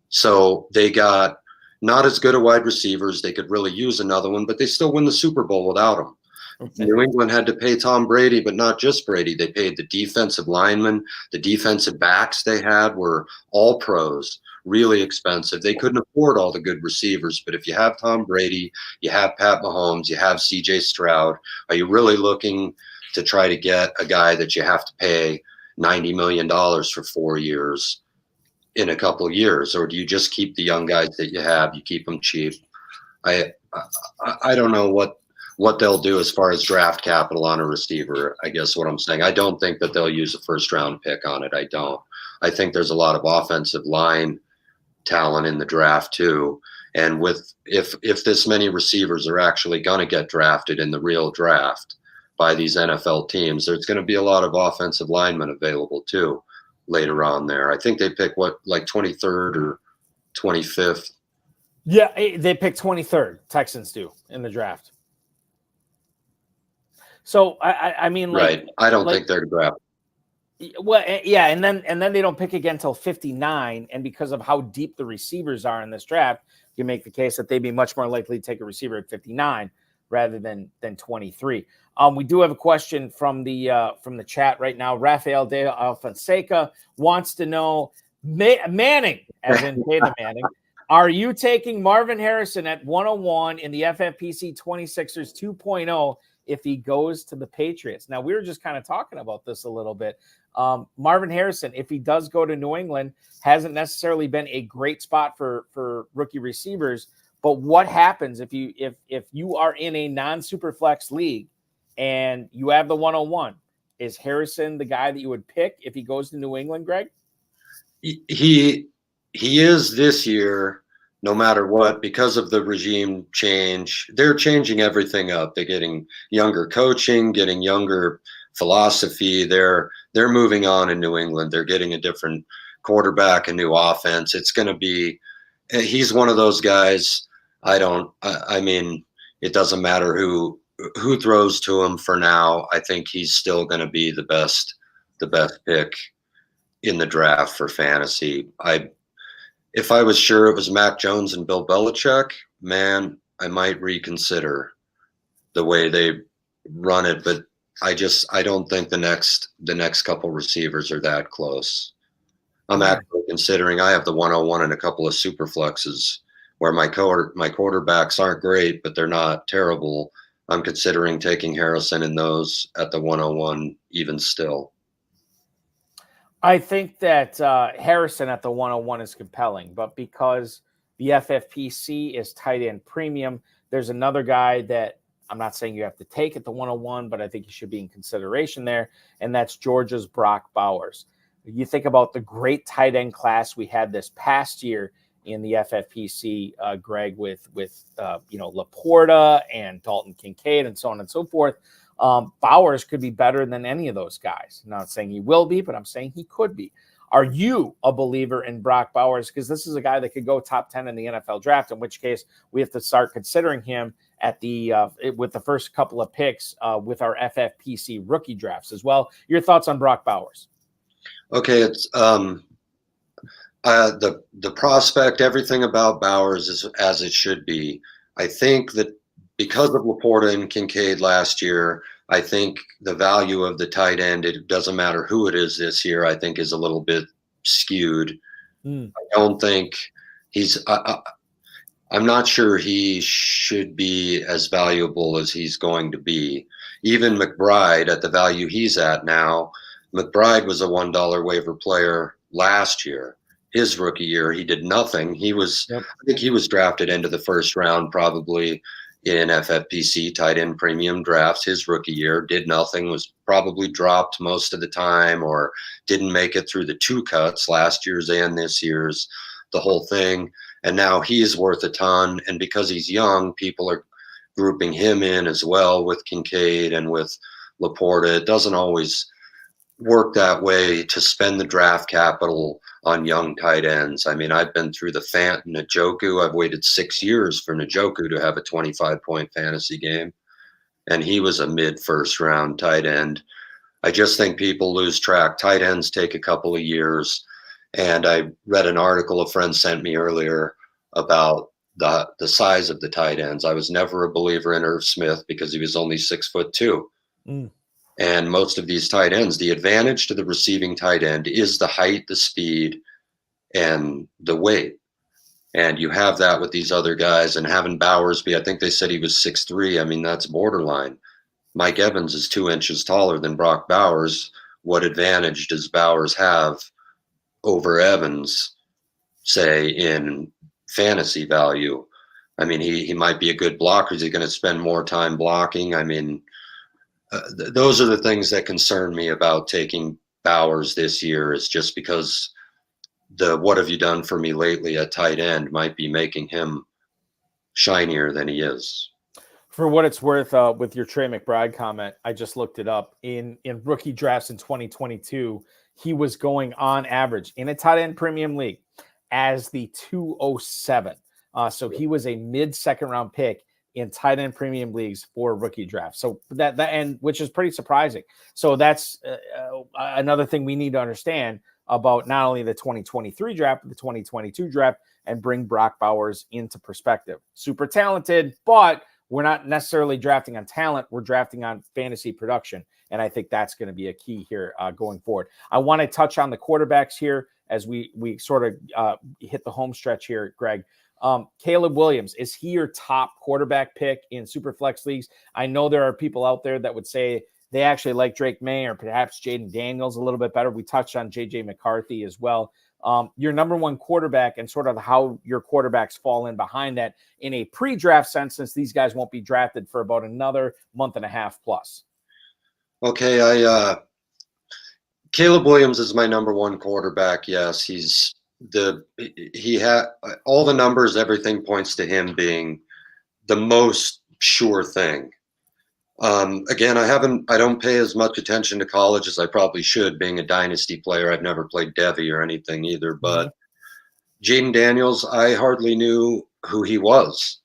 So they got not as good a wide receivers. They could really use another one, but they still win the Super Bowl without him. Okay. New England had to pay Tom Brady, but not just Brady. They paid the defensive linemen. The defensive backs they had were all pros, really expensive. They couldn't afford all the good receivers. But if you have Tom Brady, you have Pat Mahomes, you have CJ Stroud, are you really looking to try to get a guy that you have to pay $90 million for 4 years in a couple of years? Or do you just keep the young guys that you have? You keep them cheap. I don't know what they'll do as far as draft capital on a receiver, I guess what I'm saying. I don't think that they'll use a first-round pick on it. I don't. I think there's a lot of offensive line talent in the draft too. And if this many receivers are actually going to get drafted in the real draft by these NFL teams, there's going to be a lot of offensive linemen available too later on there. I think they pick like 23rd or 25th. Yeah, they pick 23rd. Texans do in the draft. So I mean, like, right? I don't think they're drafted. Well, yeah, and then they don't pick again until 59, and because of how deep the receivers are in this draft, you make the case that they'd be much more likely to take a receiver at 59 rather than 23. We do have a question from the chat right now. Rafael de Alfonseca wants to know, Manning, as in Peyton Manning, are you taking Marvin Harrison at 101 in the FFPC 26ers 2.0 if he goes to the Patriots? Now, we were just kind of talking about this a little bit. Marvin Harrison, if he does go to New England, hasn't necessarily been a great spot for rookie receivers. But what happens if you are in a non-Superflex league and you have the 101? Is Harrison the guy that you would pick if he goes to New England, Greg? He is this year, no matter what, because of the regime change. They're changing everything up. They're getting younger coaching, getting younger philosophy. They're moving on in New England. They're getting a different quarterback, a new offense. It's going to be – he's one of those guys. I mean, it doesn't matter who throws to him for now. I think he's still going to be the best pick in the draft for fantasy. If I was sure it was Mac Jones and Bill Belichick, man, I might reconsider the way they run it. But I don't think the next couple receivers are that close. I'm actually considering, I have the 101 and a couple of super flexes where my quarterbacks aren't great, but they're not terrible. I'm considering taking Harrison in those at the 101 even still. I think that Harrison at the 101 is compelling, but because the FFPC is tight end premium, there's another guy that I'm not saying you have to take at the 101, but I think you should be in consideration there, and that's Georgia's Brock Bowers. You think about the great tight end class we had this past year in the FFPC, Greg, with Laporta and Dalton Kincaid and so on and so forth. Bowers could be better than any of those guys. I'm not saying he will be, but I'm saying he could be. Are you a believer in Brock Bowers? Because this is a guy that could go top 10 in the NFL draft, in which case we have to start considering him at with the first couple of picks with our FFPC rookie drafts as well. Your thoughts on Brock Bowers? Okay, it's the prospect, everything about Bowers is as it should be. I think that because of Laporta and Kincaid last year, I think the value of the tight end, it doesn't matter who it is this year, I think is a little bit skewed. I don't think I'm not sure he should be as valuable as he's going to be. Even McBride, at the value he's at now, McBride was a $1 waiver player last year. His rookie year, he did nothing. I think he was drafted into the first round probably in FFPC tight end premium drafts. His rookie year did nothing, was probably dropped most of the time or didn't make it through the two cuts, last year's and this year's, the whole thing. And now he's worth a ton. And because he's young, people are grouping him in as well with Kincaid and with Laporta. It doesn't always work that way to spend the draft capital on young tight ends. I mean, I've been through the Njoku. I've waited 6 years for Njoku to have a 25-point fantasy game, and he was a mid-first round tight end. I just think people lose track. Tight ends take a couple of years, and I read an article a friend sent me earlier about the size of the tight ends. I was never a believer in Irv Smith because he was only 6'2". And most of these tight ends, the advantage to the receiving tight end is the height, the speed, and the weight. And you have that with these other guys. And having Bowers be, I think they said he was 6'3". I mean, that's borderline. Mike Evans is 2 inches taller than Brock Bowers. What advantage does Bowers have over Evans, say, in fantasy value? I mean, he might be a good blocker. Is he going to spend more time blocking? I mean, those are the things that concern me about taking Bowers this year, is just because the what have you done for me lately at tight end might be making him shinier than he is. For what it's worth, with your Trey McBride comment, I just looked it up. In rookie drafts in 2022, he was going on average in a tight end premium league as the 207. So he was a mid-second round pick in tight end premium leagues for rookie drafts. So that and which is pretty surprising. So that's another thing we need to understand about not only the 2023 draft, but the 2022 draft, and bring Brock Bowers into perspective. Super talented, but we're not necessarily drafting on talent. We're drafting on fantasy production. And I think that's going to be a key here going forward. I want to touch on the quarterbacks here as we sort of hit the home stretch here, Greg. Caleb Williams, is he your top quarterback pick in Superflex leagues? I know there are people out there that would say they actually like Drake May or perhaps Jaden Daniels a little bit better. We touched on JJ McCarthy as well. Your number one quarterback and sort of how your quarterbacks fall in behind that in a pre-draft sense, since these guys won't be drafted for about another month and a half plus. Okay, Caleb Williams is my number one quarterback. Yes, he had all the numbers, everything points to him being the most sure thing. Again, I don't pay as much attention to college as I probably should, being a dynasty player. I've never played Devy or anything either, but Jaden Daniels, I hardly knew who he was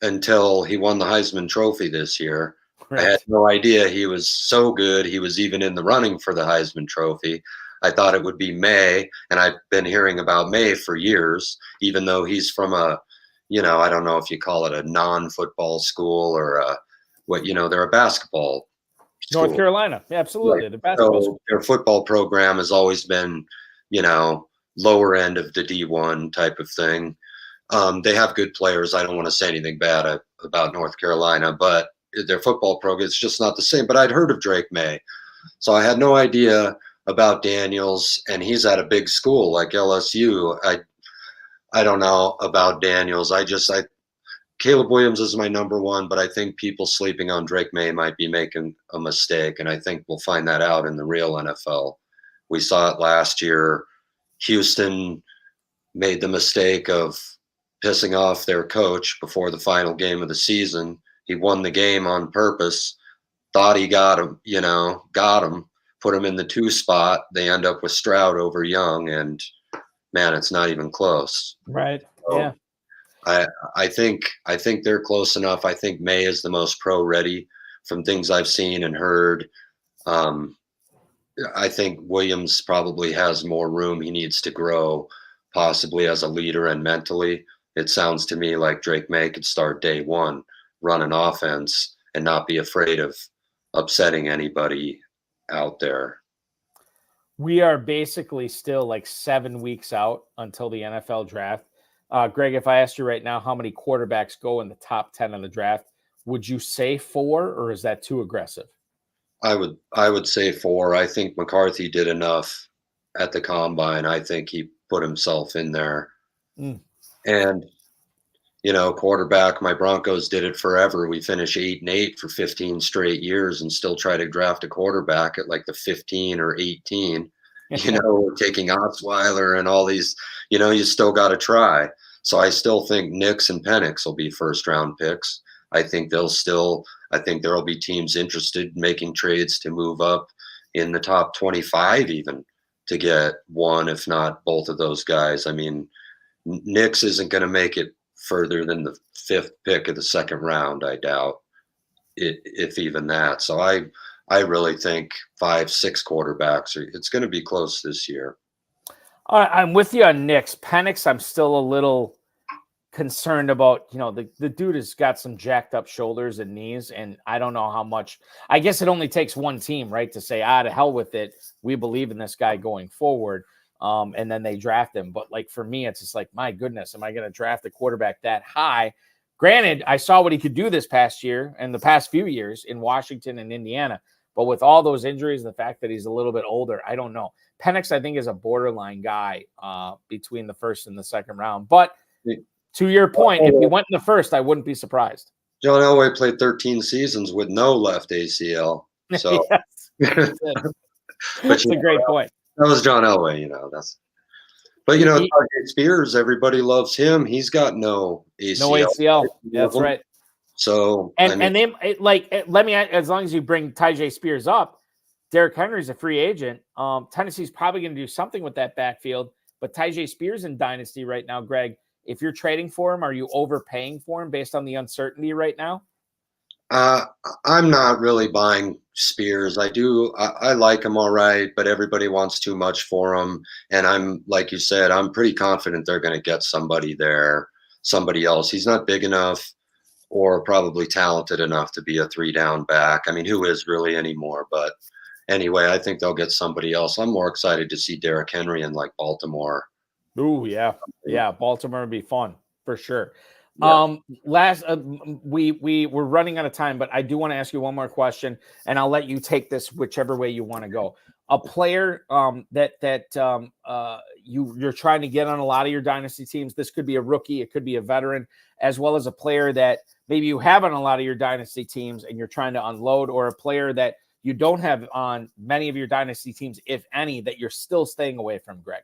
until he won the Heisman Trophy this year. Right. I had no idea he was so good. He was even in the running for the Heisman Trophy. I thought it would be May, and I've been hearing about May for years, even though he's from I don't know if you call it a non-football school or they're a basketball school. North Carolina. Yeah, absolutely. Right. The basketball school. Their football program has always been, lower end of the D1 type of thing. They have good players. I don't want to say anything bad about North Carolina, but their football program is just not the same. But I'd heard of Drake May, so I had no idea about Daniels, and he's at a big school like LSU. I don't know about Daniels. Caleb Williams is my number one, but I think people sleeping on Drake May might be making a mistake, and I think we'll find that out in the real NFL. We saw it last year. Houston made the mistake of pissing off their coach before the final game of the season. He won the game on purpose, thought he got him, put him in the 2 spot. They end up with Stroud over Young, and man, it's not even close. Right. So yeah. I think they're close enough. I think May is the most pro ready from things I've seen and heard. I think Williams probably has more room. He needs to grow, possibly as a leader and mentally. It sounds to me like Drake May could start day one, run an offense, and not be afraid of upsetting anybody out there. We are basically still like 7 weeks out until the NFL draft. Greg, if I asked you right now how many quarterbacks go in the top 10 of the draft, would you say 4, or is that too aggressive? I would say 4. I think McCarthy did enough at the combine. I think he put himself in there. And, quarterback, my Broncos did it forever. We finish 8-8 for 15 straight years and still try to draft a quarterback at like the 15 or 18. Taking Osweiler and all these, you still got to try. So I still think Nix and Penix will be first-round picks. I think there'll be teams interested in making trades to move up in the top 25 even to get one, if not both of those guys. I mean, Knicks isn't going to make it further than the 5th pick of the 2nd round, I doubt, if even that. So I really think 5-6 quarterbacks it's going to be close this year. I'm with you on Knicks. Penix, I'm still a little concerned about. The dude has got some jacked up shoulders and knees, and I don't know how much. I guess it only takes one team, right, to say, to hell with it. We believe in this guy going forward. And then they draft him. But like for me, it's just like, my goodness, am I going to draft a quarterback that high? Granted, I saw what he could do this past year and the past few years in Washington and Indiana. But with all those injuries and the fact that he's a little bit older, I don't know. Penix, I think, is a borderline guy between the 1st and the 2nd round. But to your point, if he went in the 1st, I wouldn't be surprised. John Elway played 13 seasons with no left ACL. So That's a great point. That was John Elway, But Target Spears, everybody loves him. He's got no ACL. No ACL. That's right. So let me, as long as you bring Tyjae Spears up, Derrick Henry's a free agent. Tennessee's probably going to do something with that backfield. But Tyjae Spears in Dynasty right now, Greg, if you're trading for him, are you overpaying for him based on the uncertainty right now? I'm not really buying Spears. I like him all right, but everybody wants too much for him. And I'm, like you said, I'm pretty confident they're going to get somebody else. He's not big enough or probably talented enough to be a 3-down back. I mean, who is really anymore? But anyway, I think they'll get somebody else. I'm more excited to see Derrick Henry in like Baltimore. Ooh, yeah. Yeah, Baltimore would be fun for sure. Yeah. We're running out of time, but I do want to ask you one more question, and I'll let you take this whichever way you want to go. A player you're trying to get on a lot of your dynasty teams. This could be a rookie, it could be a veteran, as well as a player that maybe you have on a lot of your dynasty teams and you're trying to unload, or a player that you don't have on many of your dynasty teams, if any, that you're still staying away from, Greg.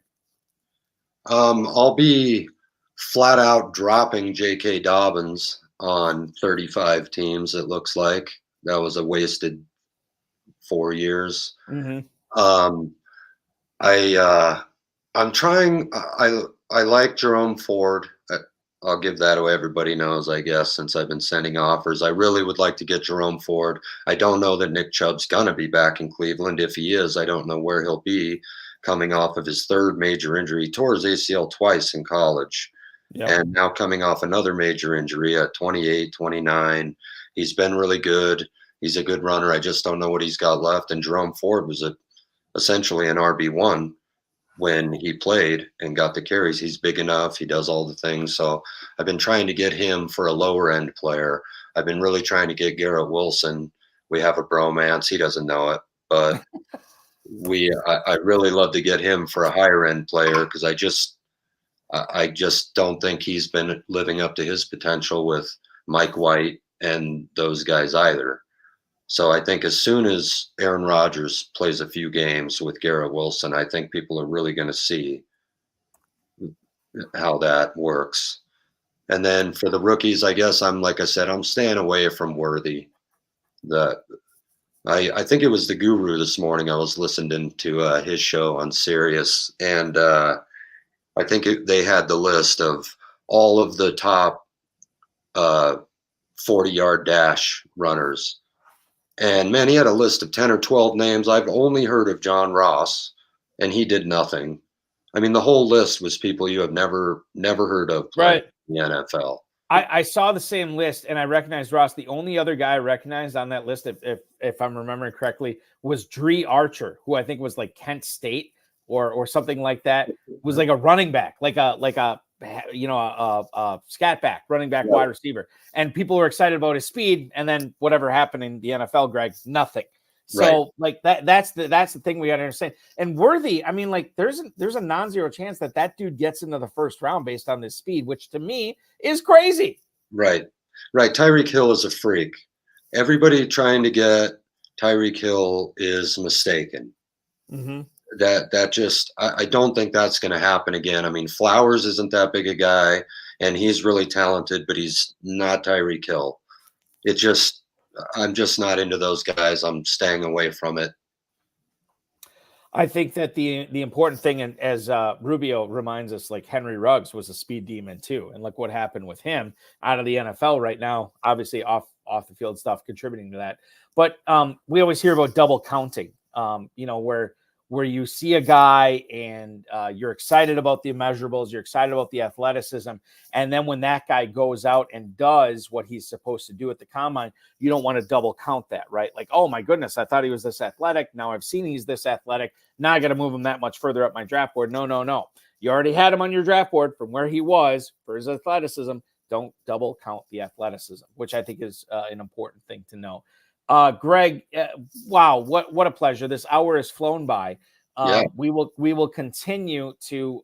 I'll be flat out dropping J.K. Dobbins on 35 teams. It looks like that was a wasted 4 years. Mm-hmm. I'm trying. I like Jerome Ford. I'll give that away. Everybody knows, I guess, since I've been sending offers. I really would like to get Jerome Ford. I don't know that Nick Chubb's gonna be back in Cleveland. If he is, I don't know where he'll be coming off of his 3rd major injury. He tore his ACL twice in college. Yep. And now coming off another major injury at 28, 29. He's been really good. He's a good runner. I just don't know what he's got left. And Jerome Ford was essentially an RB1 when he played and got the carries. He's big enough. He does all the things. So I've been trying to get him for a lower end player. I've been really trying to get Garrett Wilson. We have a bromance. He doesn't know it, but I really love to get him for a higher end player, because I just don't think he's been living up to his potential with Mike White and those guys either. So I think as soon as Aaron Rodgers plays a few games with Garrett Wilson, I think people are really going to see how that works. And then for the rookies, I guess like I said, I'm staying away from Worthy. I think it was the Guru this morning. I was listening to his show on Sirius, and I think they had the list of all of the top 40-yard dash runners. And, man, he had a list of 10 or 12 names. I've only heard of John Ross, and he did nothing. I mean, the whole list was people you have never heard of playing in the NFL. I saw the same list, and I recognized Ross. The only other guy I recognized on that list, if I'm remembering correctly, was Dree Archer, who I think was like Kent State or something like that. Was like a running back, like a scat back, running back, wide receiver. And people were excited about his speed, and then whatever happened in the NFL, Greg, nothing. So like that's the thing we got to understand. And Worthy, I mean, like there's a non-zero chance that dude gets into the 1st round based on this speed, which to me is crazy. Right. Tyreek Hill is a freak. Everybody trying to get Tyreek Hill is mistaken. Mm-hmm. That just, I don't think that's going to happen again. I mean, Flowers isn't that big a guy, and he's really talented, but he's not Tyreek Hill. I'm just not into those guys. I'm staying away from it. I think that the important thing, and as Rubio reminds us, like Henry Ruggs was a speed demon too, and look what happened with him out of the NFL right now. Obviously, off the field stuff contributing to that, but we always hear about double counting. Where you see a guy and you're excited about the immeasurables, you're excited about the athleticism, and then when that guy goes out and does what he's supposed to do at the combine, you don't want to double count that, right? Like, oh my goodness, I thought he was this athletic. Now I've seen he's this athletic. Now I got to move him that much further up my draft board. No. You already had him on your draft board from where he was for his athleticism. Don't double count the athleticism, which I think is an important thing to know. Greg, wow, what a pleasure. This hour has flown by. We will continue to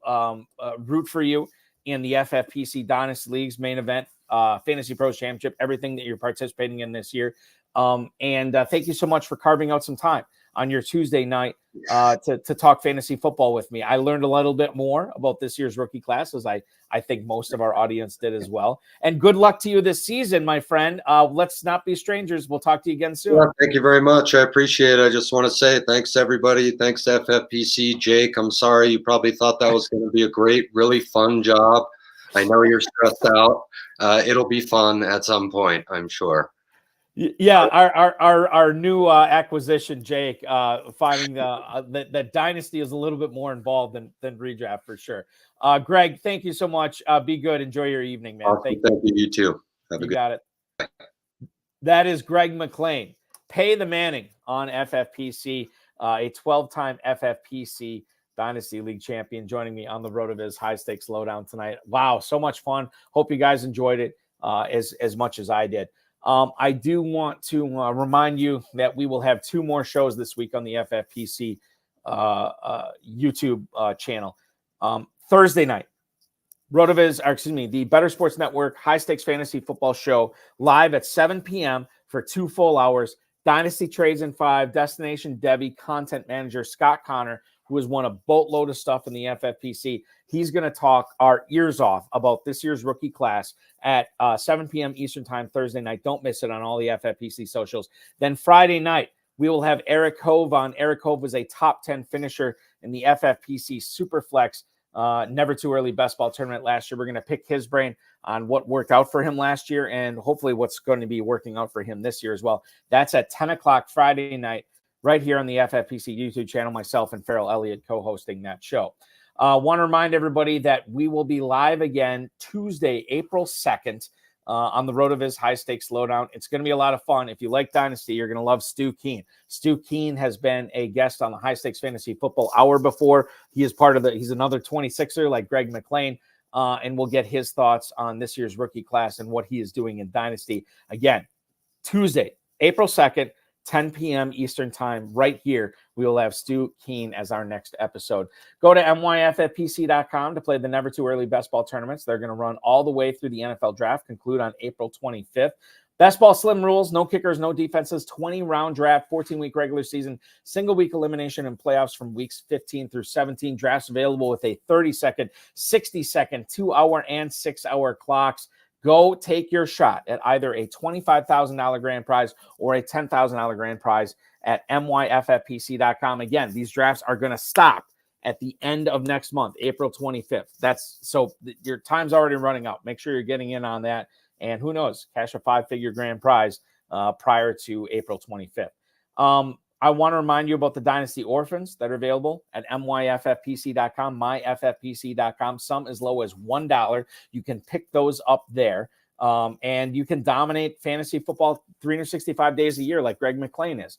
root for you in the FFPC Dynasty League's main event, Fantasy Pros Championship, everything that you're participating in this year. And thank you so much for carving out some time on your Tuesday night to talk fantasy football with me. I learned a little bit more about this year's rookie class, as I think most of our audience did as well. And good luck to you this season, my friend. Let's not be strangers. We'll talk to you again soon. Yeah, thank you very much. I appreciate it. I just want to say thanks, everybody. Thanks to FFPC. Jake, I'm sorry. You probably thought that was going to be a great, really fun job. I know you're stressed out. It'll be fun at some point, I'm sure. Yeah, our new acquisition, Jake, finding that Dynasty is a little bit more involved than redraft for sure. Greg, thank you so much. Be good. Enjoy your evening, man. Awesome. Thank you. You too. You got it. That is Greg McClain. Pay the Manning on FFPC, a 12-time FFPC Dynasty League champion, joining me on the RotoViz High-Stakes Lowdown tonight. Wow, so much fun. Hope you guys enjoyed it as much as I did. I do want to remind you that we will have 2 more shows this week on the FFPC YouTube channel. Thursday night, the Better Sports Network High Stakes Fantasy Football Show live at 7 p.m. for 2 full hours. Dynasty Trades in 5, Destination Debbie content manager Scott Connor, who has won a boatload of stuff in the FFPC. He's going to talk our ears off about this year's rookie class at 7 p.m. Eastern time Thursday night. Don't miss it on all the FFPC socials. Then Friday night, we will have Eric Hove on. Eric Hove was a top 10 finisher in the FFPC Superflex Never Too Early Best Ball Tournament last year. We're going to pick his brain on what worked out for him last year and hopefully what's going to be working out for him this year as well. That's at 10 o'clock Friday night, right here on the FFPC YouTube channel, myself and Farrell Elliott co-hosting that show. Want to remind everybody that we will be live again Tuesday, April 2nd on the RotoViz High-Stakes Lowdown. It's going to be a lot of fun. If you like Dynasty, you're going to love Stu Keen. Stu Keen has been a guest on the High-Stakes Fantasy Football Hour before. He is he's another 26er like Greg McClain, and we'll get his thoughts on this year's rookie class and what he is doing in Dynasty. Again, Tuesday, April 2nd, 10 p.m. Eastern time, right here. We will have Stu Keen as our next episode. Go to myffpc.com to play the Never Too Early Best Ball tournaments. They're going to run all the way through the NFL draft, conclude on April 25th. Best Ball slim rules, no kickers, no defenses, 20-round draft, 14-week regular season, single-week elimination and playoffs from weeks 15 through 17. Drafts available with a 30-second, 60-second, 2-hour, and 6-hour clocks. Go take your shot at either a $25,000 grand prize or a $10,000 grand prize at myffpc.com. Again, these drafts are going to stop at the end of next month, April 25th. So your time's already running out. Make sure you're getting in on that. And who knows, cash a 5-figure grand prize prior to April 25th. I want to remind you about the Dynasty Orphans that are available at myffpc.com, myffpc.com, some as low as $1. You can pick those up there, and you can dominate fantasy football 365 days a year like Greg McClain is.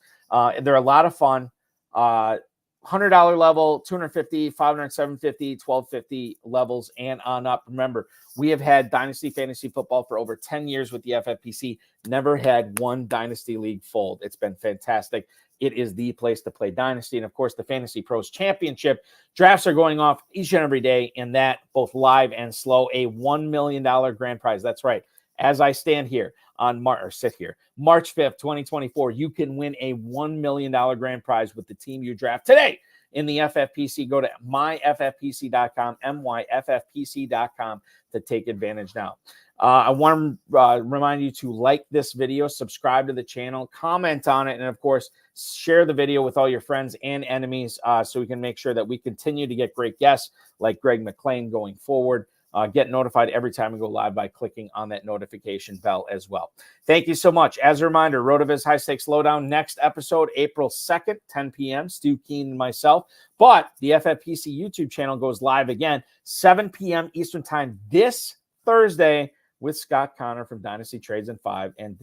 They're a lot of fun. $100 level, $250, $500, $750, $1,250 levels and on up. Remember, we have had Dynasty Fantasy Football for over 10 years with the FFPC. Never had one Dynasty League fold. It's been fantastic. It is the place to play Dynasty. And, of course, the Fantasy Pros Championship. Drafts are going off each and every day in that, both live and slow, a $1 million grand prize. That's right. As I stand here on March 5th, 2024, you can win a $1 million grand prize with the team you draft today in the FFPC. Go to myffpc.com, myffpc.com to take advantage now. I want to remind you to like this video, subscribe to the channel, comment on it, and of course, share the video with all your friends and enemies so we can make sure that we continue to get great guests like Greg McClain going forward. Get notified every time we go live by clicking on that notification bell as well. Thank you so much. As a reminder, RotoViz High-Stakes Lowdown, next episode, April 2nd, 10 p.m., Stu Keen and myself. But the FFPC YouTube channel goes live again, 7 p.m. Eastern Time this Thursday with Scott Connor from Dynasty Trades in 5 and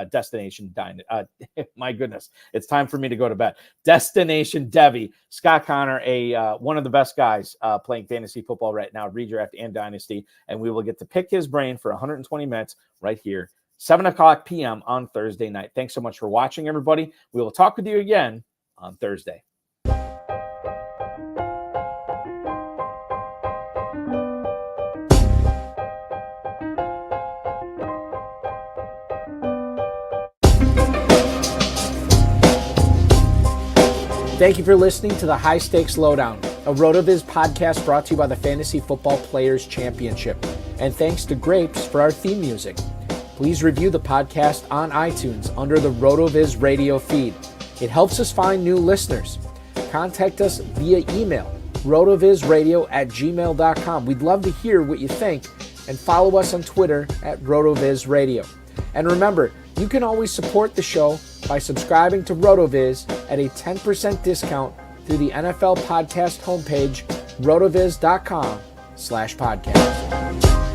Destination my goodness, it's time for me to go to bed. Destination Devy. Scott Connor, one of the best guys playing fantasy football right now, redraft and Dynasty, and we will get to pick his brain for 120 minutes right here, 7 o'clock p.m. on Thursday night. Thanks so much for watching, everybody. We will talk with you again on Thursday. Thank you for listening to the High Stakes Lowdown, a RotoViz podcast brought to you by the Fantasy Football Players Championship. And thanks to Grapes for our theme music. Please review the podcast on iTunes under the RotoViz radio feed. It helps us find new listeners. Contact us via email, rotovizradio@gmail.com. We'd love to hear what you think, and follow us on Twitter @RotoVizRadio. And remember, you can always support the show by subscribing to RotoViz at a 10% discount through the NFL podcast homepage, rotoviz.com/podcast.